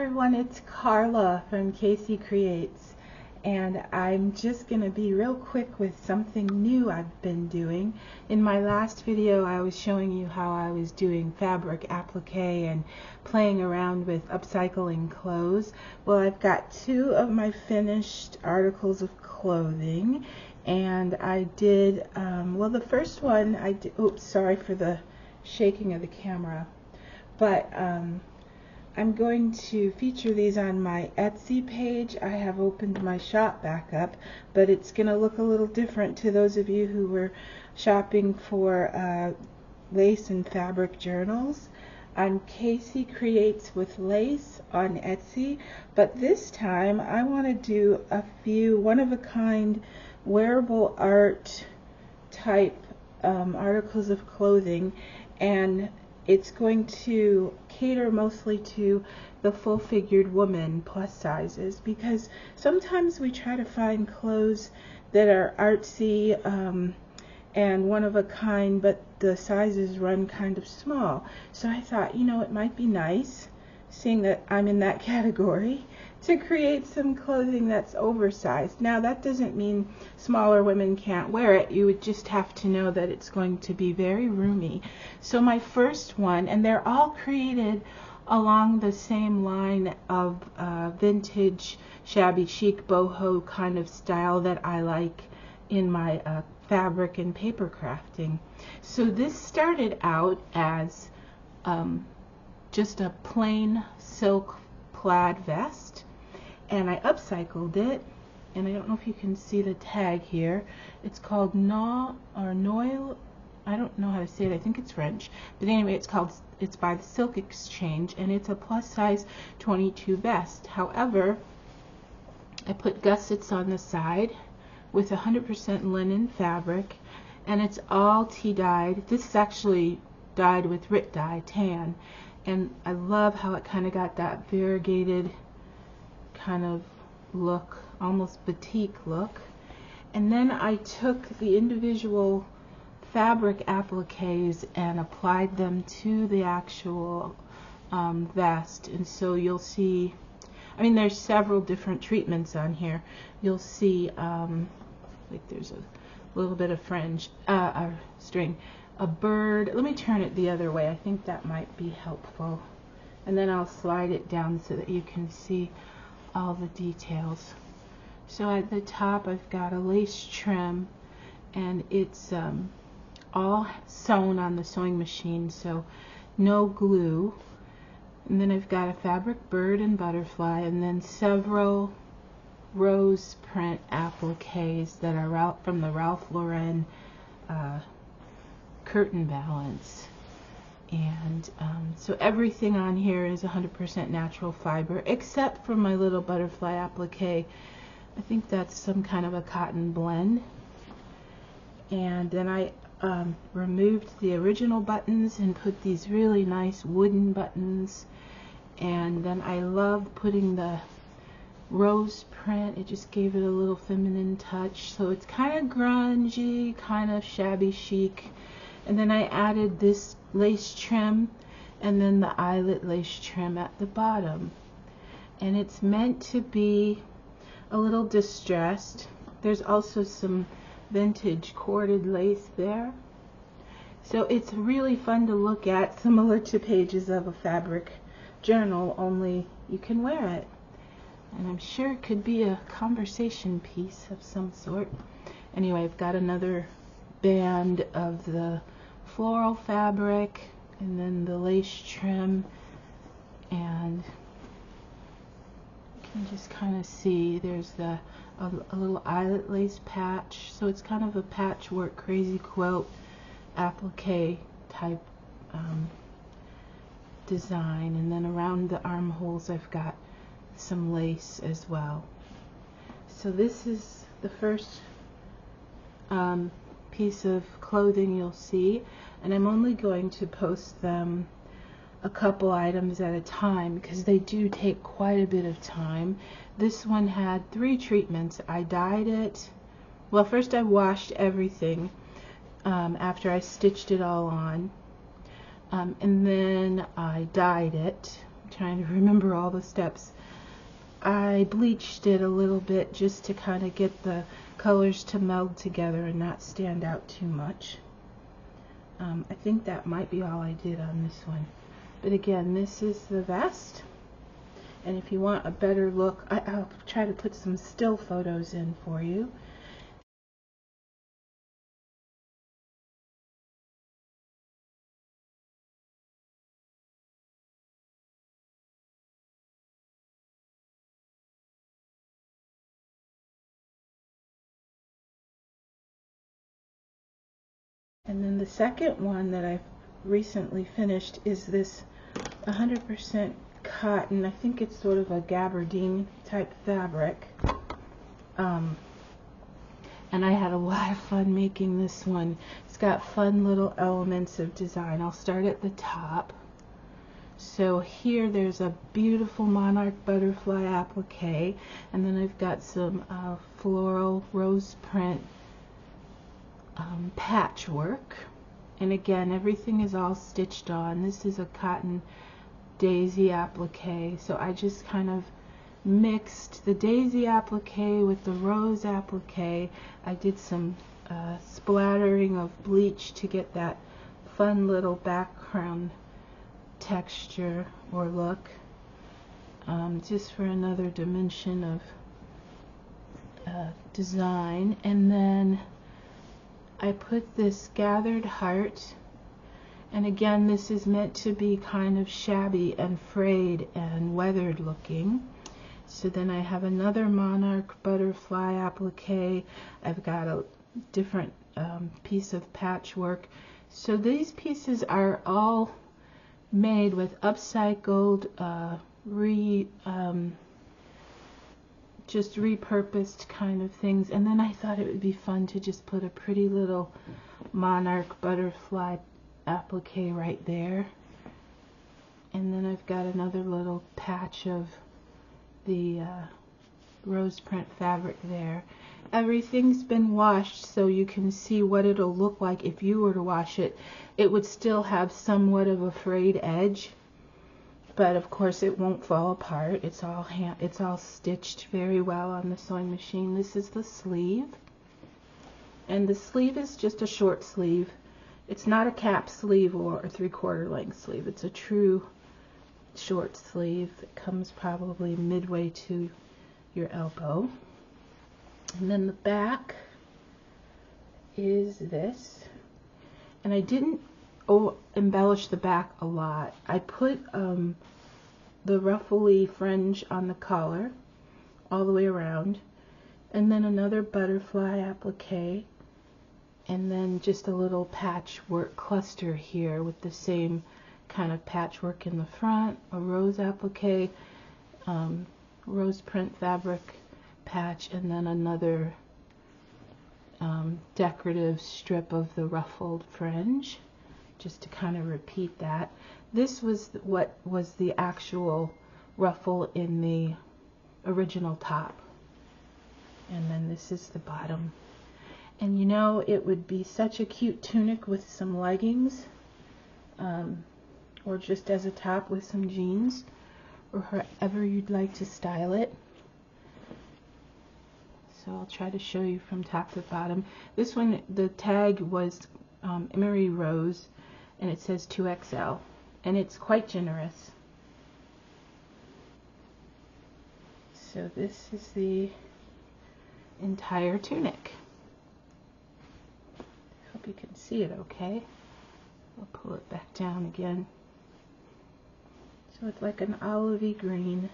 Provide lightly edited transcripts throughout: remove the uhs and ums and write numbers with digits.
everyone, it's Carla from Casey Creates, and I'm just going to be real quick with something new I've been doing. In my last video I was showing you how I was doing fabric applique and playing around with upcycling clothes. Well, I've got two of my finished articles of clothing, and I did, well, the first one I did, oops, sorry for the shaking of the camera, but I'm going to feature these on my Etsy page. I have opened my shop back up, but it's going to look a little different to those of you who were shopping for lace and fabric journals. I'm Casey Creates with Lace on Etsy, but this time I want to do a few one-of-a-kind wearable art type articles of clothing, and it's going to cater mostly to the full-figured woman plus sizes, because sometimes we try to find clothes that are artsy and one of a kind, but the sizes run kind of small. So I thought, you know, it might be nice, seeing that I'm in that category, to create some clothing that's oversized. Now, that doesn't mean smaller women can't wear it. You would just have to know that it's going to be very roomy. So my first one, and they're all created along the same line of vintage, shabby chic, boho kind of style that I like in my fabric and paper crafting. So this started out as just a plain silk plaid vest, and I upcycled it, and I don't know if you can see the tag here. It's called Noil, I don't know how to say it, I think it's French, but anyway, it's by the Silk Exchange, and it's a plus size 22 vest. However, I put gussets on the side with 100% linen fabric, and it's all tea dyed. This is actually dyed with RIT dye, tan, and I love how it kind of got that variegated kind of look, almost batik look. And then I took the individual fabric appliques and applied them to the actual vest, and so you'll see, I mean, there's several different treatments on here. You'll see like there's a little bit of fringe, string, a bird. Let me turn it the other way, I think that might be helpful, and then I'll slide it down so that you can see all the details. So at the top I've got a lace trim, and it's all sewn on the sewing machine, so no glue. And then I've got a fabric bird and butterfly, and then several rose print appliques that are from the Ralph Lauren curtain balance. And so everything on here is 100% natural fiber, except for my little butterfly applique. I think that's some kind of a cotton blend. And then I removed the original buttons and put these really nice wooden buttons. And then I love putting the rose print. It just gave it a little feminine touch. So it's kind of grungy, kind of shabby chic. And then I added this lace trim, and then the eyelet lace trim at the bottom. And it's meant to be a little distressed. There's also some vintage corded lace there. So it's really fun to look at, similar to pages of a fabric journal, only you can wear it. And I'm sure it could be a conversation piece of some sort. Anyway, I've got another band of the floral fabric, and then the lace trim, and you can just kind of see there's a little eyelet lace patch, so it's kind of a patchwork crazy quilt applique type design. And then around the armholes I've got some lace as well. So this is the first piece of clothing you'll see, and I'm only going to post them a couple items at a time because they do take quite a bit of time. This one had 3 treatments. I dyed it, well, first I washed everything after I stitched it all on, and then I dyed it trying to remember all the steps. I bleached it a little bit just to kind of get the colors to meld together and not stand out too much. I think that might be all I did on this one. But again, this is the vest. And if you want a better look, I'll try to put some still photos in for you. And then the second one that I've recently finished is this 100% cotton. I think it's sort of a gabardine type fabric. And I had a lot of fun making this one. It's got fun little elements of design. I'll start at the top. So here there's a beautiful monarch butterfly applique, and then I've got some floral rose print patchwork. And again, everything is all stitched on. This is a cotton daisy applique, so I just kind of mixed the daisy applique with the rose applique. I did some splattering of bleach to get that fun little background texture or look, just for another dimension of design. And then I put this gathered heart, and again this is meant to be kind of shabby and frayed and weathered looking. So then I have another monarch butterfly applique. I've got a different piece of patchwork. So these pieces are all made with upcycled, just repurposed kind of things. And then I thought it would be fun to just put a pretty little monarch butterfly applique right there. And then I've got another little patch of the rose print fabric there. Everything's been washed, so you can see what it'll look like if you were to wash it. It would still have somewhat of a frayed edge, but of course it won't fall apart. It's all stitched very well on the sewing machine. This is the sleeve, and the sleeve is just a short sleeve. It's not a cap sleeve or a 3/4 length sleeve. It's a true short sleeve. It comes probably midway to your elbow. And then the back is this, and I didn't embellish the back a lot. I put the ruffly fringe on the collar all the way around, and then another butterfly applique, and then just a little patchwork cluster here with the same kind of patchwork in the front, a rose applique, rose print fabric patch, and then another decorative strip of the ruffled fringe, just to kind of repeat that. This was what was the actual ruffle in the original top, and then this is the bottom. And you know, it would be such a cute tunic with some leggings, or just as a top with some jeans, or however you'd like to style it. So I'll try to show you from top to bottom. This one, the tag was Emery Rose, and it says 2XL, and it's quite generous. So this is the entire tunic. Hope you can see it okay. I'll pull it back down again. So it's like an olivey green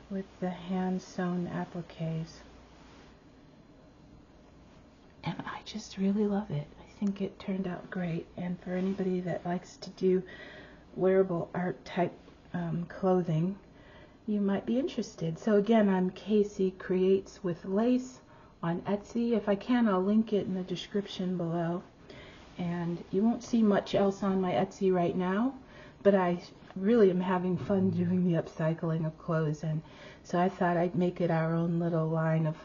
with the hand sewn appliques, and I just really love it. I think it turned out great, and for anybody that likes to do wearable art type clothing, you might be interested. So again, I'm Casey Creates with Lace on Etsy. If I can, I'll link it in the description below. And you won't see much else on my Etsy right now, but I really am having fun doing the upcycling of clothes, and so I thought I'd make it our own little line of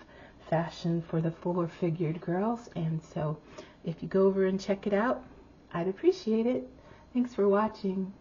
fashion for the fuller figured girls. And so if you go over and check it out, I'd appreciate it. Thanks for watching.